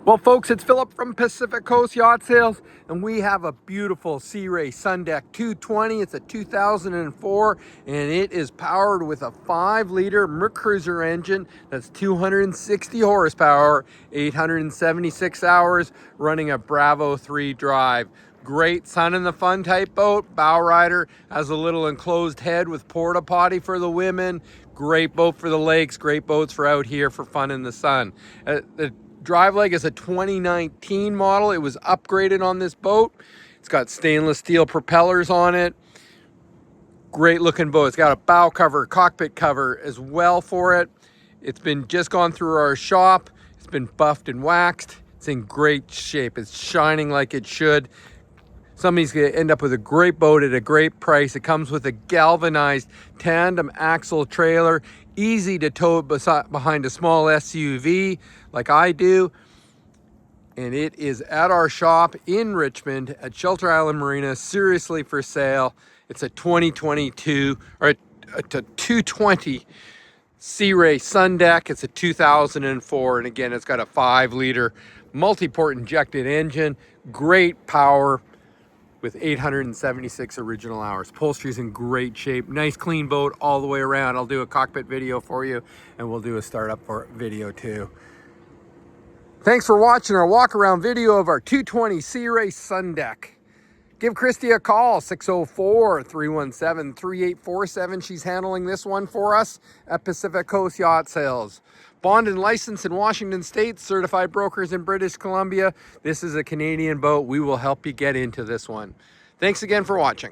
Well, folks, it's Philip from Pacific Coast Yacht Sales, and we have a beautiful Sea Ray Sundeck 220. It's a 2004, and it is powered with a 5-liter MerCruiser engine that's 260 horsepower, 876 hours, running a Bravo 3 drive. Great sun in the fun type boat. Bow rider has a little enclosed head with Porta-Potti for the women. Great boat for the lakes. Great boats for out here for fun in the sun. The drive leg is a 2019 model. It was upgraded on this boat. It's got stainless steel propellers on it. Great looking boat. It's got a bow cover, cockpit cover as well for it. It's been just gone through our shop. It's been buffed and waxed. It's in great shape. It's shining like it should. Somebody's going to end up with a great boat at a great price. It comes with a galvanized tandem axle trailer, easy to tow behind a small SUV like I do. And it is at our shop in Richmond at Shelter Island Marina, seriously for sale. It's a 2022 or a 220 Sea Ray Sundeck. It's a 2004, and again, it's got a 5-liter multi-port injected engine, great power, with 876 original hours. Upholstery's in great shape. Nice clean boat all the way around. I'll do a cockpit video for you, and we'll do a startup video too. Thanks for watching our walk around video of our 220 Sea Ray Sundeck. Give Christy a call, 604-317-3847. She's handling this one for us at Pacific Coast Yacht Sales. Bond and licensed in Washington State, certified brokers in British Columbia. This is a Canadian boat. We will help you get into this one. Thanks again for watching.